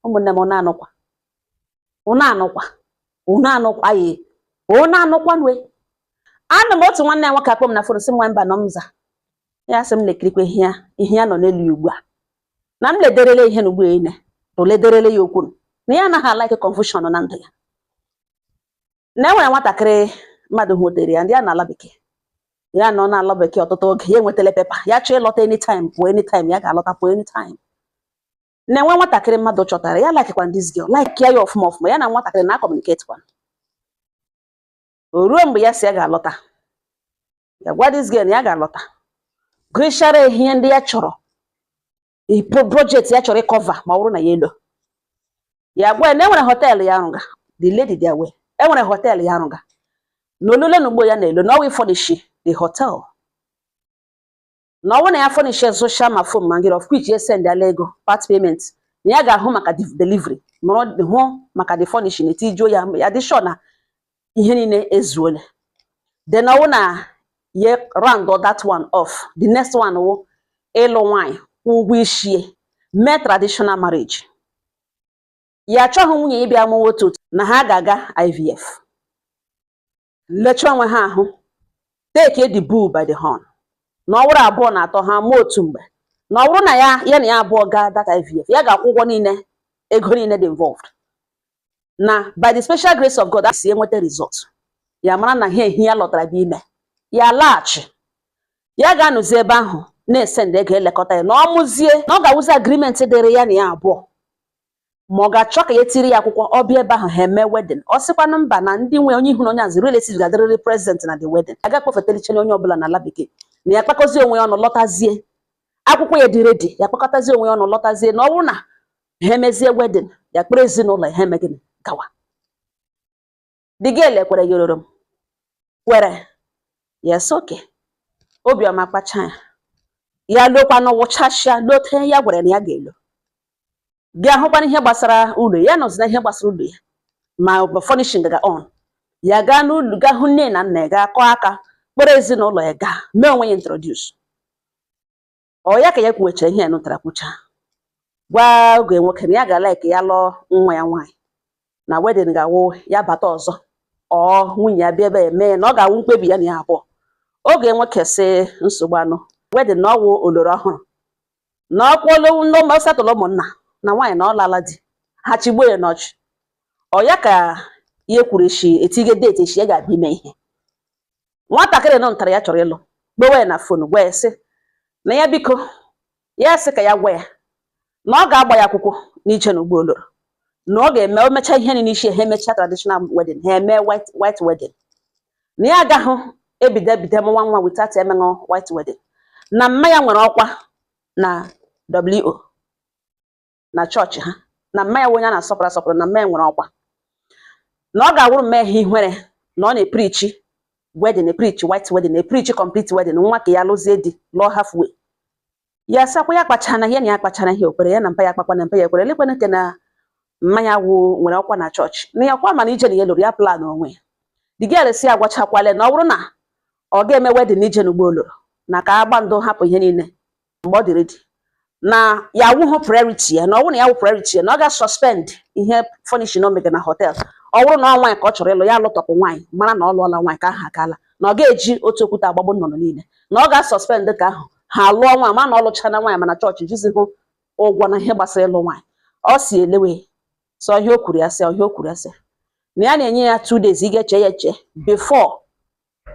ụmụnne m na-anọkwa yi na-anọkwa nwe ana m otu nwanne nwoke akpọ m na fon sị nwa mba nọ m za ya sị m lekirikwe ihe ya nọ n'elu ugbu a na m lederele ihe n'ugbu ene to lederele ya okwu na ya anaghị like confusion na ndụ ya na enwere nwatakịrị mmadụ hụtere ya ndị a na-ala bekee ya nọ na-ala bekee ọtụtụ oge ya enwetele pepa ya chọọ ịlọta anytime pụọ anytime ya ga-alọta pụọ anytime na-enwe nwatakịrị mmadụ chọtara ya likekwa this girl like ya ọfụma ya na nwatakịrị na-communicate kwa o ruo mgbe ya si ya ga-alọta ya gwa this girl na ya ga-alọta gụchara ihe ndị ya chọrọ project ya chọrọ ịkọva ma ọ bụrụ na ya elo ya gwa na enwere họteelụ ya arụga the lady there way enwere họteelụ ya arụga na olule na ugbo ya na-elo na ọwụ furnish the hotel na ọwụ na ya furnish social ma phone ma ngịrị of which ya send ya ego part payment na ya ga-ahụ maka delivery nọrọ hụ maka the furnish na etijuo ya dị sure na ihe niile ezuole then ọwụ na ye round that one off the next one wụ ịlụ nwanyị ụgwọ ishie mee traditional marriage ya achọghị nwunye ịbịa mụwa otu na ha ga-aga IVF lecha onwe ha ahụ take the bull by the horn na ọ wụrụ abụọ na atọ ha mụọ otu mgbe na ọ bụrụ na ya na ya abụọ gaa that IVF ya ga-akwụ ụgwọ niile ego niile dị involved na by the special grace of God si enweta result ya mara na ihe ya lọtara bụ ime ya laghachi ya ga-anọzi ebe ahụ na-ese ndị ego elekọta ya na ọ mụzie na ọ ga-awụzi agreement dịrị ya na ya abụọ ma ọ ga-achọ ka ya tiri ya akwụkwọ ọbịa ebe ahụ ha eme wedding ọ sịkwanụ mba na ndị nwe onye ihu na onye azụ relatives ga-adịrịrị present na the wedding aga kpọfetalichana onye ọbụla n'ala bekee na ya kpakọzie onwe ya ọnụ lọtazie akwụkwọ ya dị redi ya kpakọtazie onwe ya ọnụ lọtazie na ọ bụrụ na ha emezie wedding ya kpere ezinụlọ ha eme gịnị gawa the girl ekwere yororo m kwere yes okay obiọma kpacha ya lokwanụ wụchachia lote ya gwara na ya ga-elo gị ahụkwana ihe gbasara ụlọ ya nọzi na ihe gbasara ụlọ ya ma furnishing ga on ya gaa n'ụlọ gaa hụ nne na nna ya ga-akọ aka kpọrọ ezinụlọ ya gaa mee onwe ya introduce ọ ya ka ya kwuwechara ihe ya nụtara kwucha gwa oge nwoke na ya ga-like ya lụọ nwa ya nwaanyị na wedding ga-awụ ya bata ọzọ ọ nwunye ya bịa ebe ya mee na ọ ga-awụ mkpebi ya na ya abụọ oge nwoke si nsogbu anụ wedding na ọwụ oloro ọhụrụ na ọkwụlụ satụlụ ụmụnna na nwaanyị na ọ lala di ha chigbuo ya n'ọchị ọ ya ka ihe kwuru echi etige date echi ya ga-abịa ime ihe nwatakịrị nọ ntara ya chọrọ ịlụ gbewe ya na fon gwa ya sị na ya biko ya sị ka ya gwa ya na ọ ga-agba ya akwụkwọ n'iche na ugbo oloro na ọ ga-eme o mechaa ihe n'isi ha emecha traditional wedding ha eme white wedding na ya agaghị ebido nwa without emeṅụ white wedding na mma ya nwere ọkwa na WO na chọọchị ha na mma ya onye a na-asọpụrụ asọpụrụ na mma ya nwere ọkwa na ọ ga-awụrụ mma ihe ihere na ọ na-eprichi wedding eprichi white wedding eprichi complete wedding nwa ka ya lụzie di lụọ halfway ya sakwa ya kpachana ihe na ya kpachana ihe okwere ya na mpa ya kpakwa na mpa ya ekwere lekwana nke na mmanya wụ nwere ọkwa na chọọchị na ya kwa mana ije na ya lụrụ ya plan onwe ya the girl si agwachakwale na ọ bụrụ na ọ ga-eme wedding ije n'ugbo oloro na ka agba ndụ hapụ ihe niile mgbe ọ dị ready na ya wụhụ priority ya na ọ bụrụ na ya wụ priority ya na ọ ga-suspend ihe furnishing omega na hotel ọ bụrụ na ọ nwaanyị ka ọ chọrọ ịlụ ya lụtọpụ nwaanyị mara na ọ lụọla nwaanyị ka ahụ akala na ọ ga-eji otu okwute agbagbo nnụnụ niile na ọ ga-suspend ka ahụ ha lụọ nwaanyị ma na ọ lụchana nwaanyị mana chọọchị jizi hụ ụgwọ na ihe gbasara ịlụ nwaanyị ọ si elewe sọ ihe o kwuru ya sị ihe o kwuru ya sị na ya na-enye ya 2 days ị ga-eche ya eche before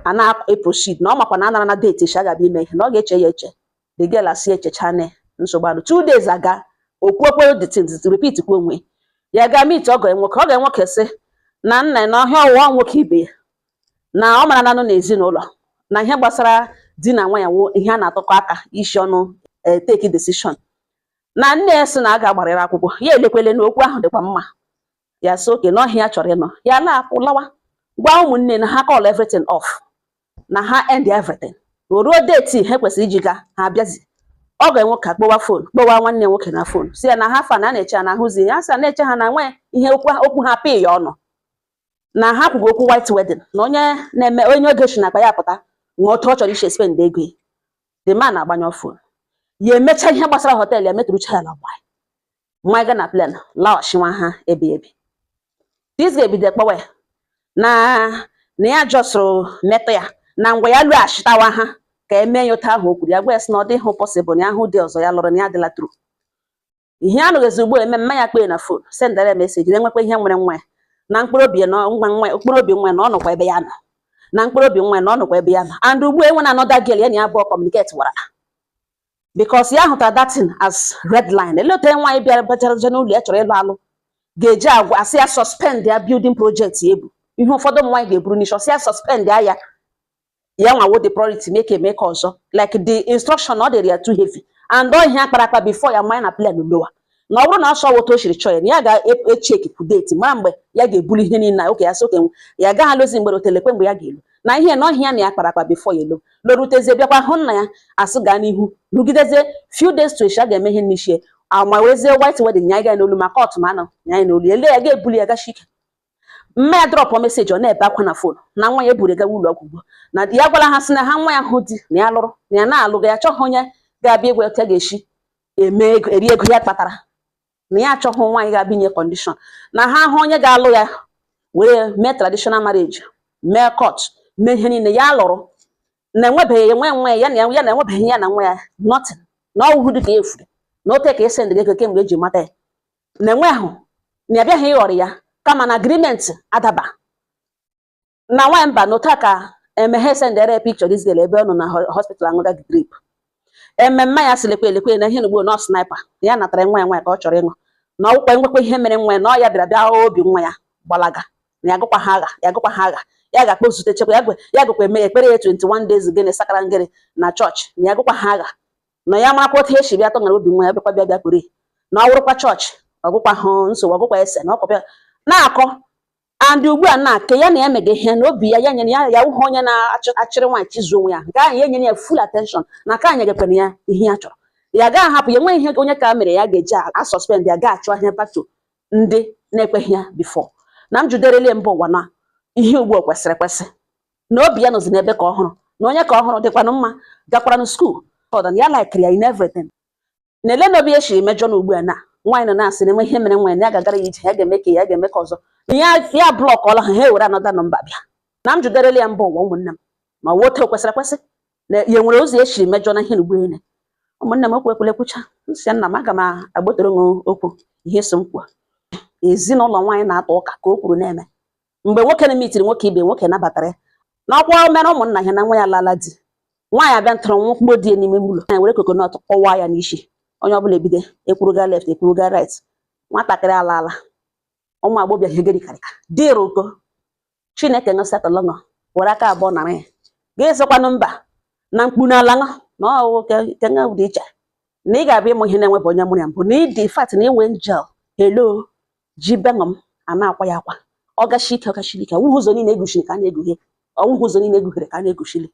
a na-proceed na ọ makwa na anara na date echi a ga-abịa ime ihe na ọ ga-eche ya eche the girl asị echecha na nsogbu anụ 2 days aga okwuokwe the things repeat kwa onwe ya ga meet ọ ga-enwoke sị na nna na ọhịa ọwụwa nwoke ibe ya na ọ mara na anụ n'ezinụlọ na ihe gbasara di na nwa ya wụ ihe a na-atụkọ aka isi ọnụ take decision na nne ya sị na a ga-agbarịrị akwụkwọ ya elekwele na okwu ahụ dịkwa mma ya sị oke na ọhịa ya chọrọ ịnọ ya na-apụ lawa gwa ụmụnne na ha call everything off na ha end everything o ruo date ha kwesịrị iji ga ha abịazi ọ ga-enwe ka kpọwa fon kpọwa nwanne nwoke na fon si ya na ha fa na na-eche na ahụzi ya sị na-eche ha na nwe ihe okwu ha pị ya ọnụ na ha kwugo okwu white wedding na onye na-eme onye oge shi na akpa ya pụta nwe otu ọ chọrọ iche spend ego the man na-agbanyụ fon ya emecha ihe gbasara hotel ya metụrụcha ya na gbanyị mma ga na plan lawashiwa ha ebi this ga bido kpawe na ya jọsụrụ metọ ya na ngwa ya lụ ashitawa ha ka eme yota ahụ okwuru ya gwa na ọ dị hụ possible na ahụ dị ọzọ ya lụrụ na ya adịla true ihe anụghịzi ugbo eme mma ya kpee na phone sendere message na-enwekwa ihe nwere nwa ya na mkpụrụ obi na mkpụrụ obi nwa na ọ nọkwa ebe ya nọ na mkpụrụ obi nwa na ọ nọkwa ebe ya nọ and ugbo enwe na another girl ya na ya bụ communicate wara because ya hụtara that thing as red line eleta nwaanyị bịara bachara n'ụlọ ya chọrọ ịlụ alụ ga-eji agwa asị ya suspend ya building project ya ebu ihe ụfọdụ ụmụ nwaanyị ga-eburu n'isi ọsị ya suspend ya nwawo the priority make ọzọ like the instruction ọ dịrị ya too heavy and ọ ihe akpara akpa before ya mmanya na plan lower na ọ bụrụ na ọsọ woto shiri chọọ ya ga-echeki date mara mgbe ya ga-ebuli ihe niile oke ya soke ya gaghị alụzi mgbe otelekwe mgbe ya ga-elu na ihe na ọhịa na ya akpara akpa before ya elu lorutezie bịakwa hụ nna ya asị gaa n'ihu rugidezie few days to ya ga-eme ihe n'ishie ama wezie white wedding ya ga n'olu maka ọtụmanụ ya n'olu ele ya ga-ebuli ya gashike mma ya drọpụ meseji ọ na-ebe akwa na fon na nwa ya eburu gawa ụlọ ọgwụgwọ na ya gwara ha sị na ha nwa ya hụ di na ya lụrụ na ya na-alụga ya chọghị onye ga-abịa egwe otu ga-eshi eme ego eri ego ya kpatara na ya achọghị nwaanyị ga-abịnye kọndishọn na ha hụ onye ga-alụ ya wee mee traditional marriage mee court mee ihe niile ya lụrụ na-enwebeghị nwe ya na-enwebeghị ya na nwa ya nothing na ọwụhụ dị ka efuru na ote ka esi ndị ego kemgbe eji mata ya na-enwe ahụ na ya bịaghị ịghọrọ ya kama na agreement adaba na nwa mba na otu ka emeghe sendere picture this girl ebe ọ nọ na hospital aṅụga drip ememme ya silekwa elekwe na ihe n'ugbo nọ sniper ya natara nwa ya ka ọ chọrọ ịṅụ na ọkwa enwekwa ihe mere nwa ya na ọ ya bịara obi nwa ya gbalaga na ya gụkwa ha agha ya ga-akpọ zute chekwa ya gụkwa eme ekpere ya 21 days gịnị sakara ngịrị na chọọchị na ya gụkwa ha agha na ya marakwa otu esi bịa tọṅara obi nwa ya bịakwa bịa kwere na ọ wụrụkwa chọọchị ọgụkwa hụ nsogbu ọgụkwa ese na ọkwa na-akọ and ugbu a na-ake ya na ya mege ihe na obi ya nyere ya wụhụ onye na-achịrị nwaanyị chizu onwe ya nke ahụ ya nyere ya full attention na ka anyị gekwere ya ihe ya chọrọ ya gaghị hapụ ya nwe ihe onye ka mere ya ga-eji asuspend ya ga-achụ ahịa pato ndị na-ekweghị ya bifo na m juderele mba ụwa na ihe ugbu kwesịrị ekwesị na obi ya nọzi n'ebe ka ọhụrụ na onye ka ọhụrụ dịkwanụ mma gakwara na skuul ọdan ya laikiri ya in everything na-ele na obi ya shiri mejọ na ugbu a na nwaanyị nọ na-asị na enwe ihe mere nwaanyị ya ga-agara ya ije ya ga-eme ka ọzọ ya blọkọla ha ewere anọda nọmba bịa na m juderele ya mba ụwa ụmụnne m ma wote kwesịrị ekwesị na ya nwere ụzọ eshiri mejọ na ihe n'ugbo niile ụmụnne m okwu ekwucha nsị nna m aga m agbotere okwu ihe so m kwuo ezinụlọ nwaanyị na-atọ ụka ka o kwuru na-eme mgbe nwoke na-emitiri nwoke ibe nwoke nabatara ya na ọkwa mere ụmụnna ya na nwa ya lala di nwaanyị abịa ntụrụ nwụkpọ di n'ime ụlọ na were kokonọt kpọwa ya n'isi onye ọbụla ebido ekwuruga left ekwuruga right nwatakịrị ala ụmụ agbọbịa hegeri karịka dịrị ụkọ Chineke ṅụsatọlọṅọ were aka abụọ nara ya ga-esokwanụ mba na mkpu n'ala ṅụ na ọwụ dị iche na ị ga-abịa ịmụ ihe na-enwebụ onye mụrụ ya mbụ na ịdị fat na iwe njel helo ji beṅụm a na-akwa ya akwa ọgashiri ike ọwụghị ụzọ niile eguchiri ka a na-egughe ọwụghị ụzọ niile egughere ka a na-eguchili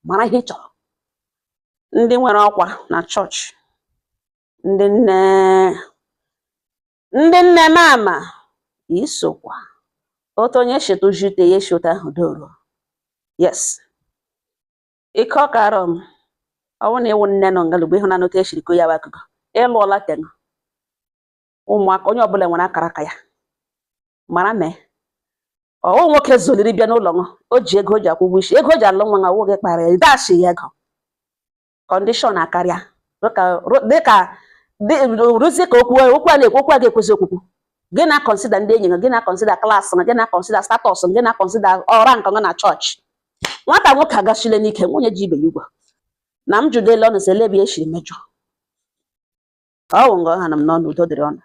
mara ihe ị chọrọ ndị nwere ọkwa na chọọchị ndị nne mama isokwa otu onye sheta ojute ya eshota ahụ doro yes ike ọkara m ọwụ na ịwụ nne nọ ngalugbo ịhụ na n'otu eshiri ko ya bụ akụkọ ịlụọla tenụ ụmụaka onye ọbụla nwere akara aka ya mara mee ọwụ nwoke zoliri bịa n'ụlọ ṅụ o ji ego o ji akwụgwọ isi ego o ji alụ nwa na ọwụ gị kpara ya dashi ya ego kọndishọn akarịa dịka rụzie ka okwu a na-ekwu okwu a ga-ekwezi okwukwu gị na-akọnsida ndị enyi gị na-akọnsida klaasị gị na-akọnsida status gị na-akọnsida ọra nke na chọọchị nwata nwoke agachile n'ike nwunye ji ibe ya ugwu na m judele ọnụ sị elebi eshiri mejọ ọ wụ ngọ ha na m n'ọnụ udo dịrị ọnụ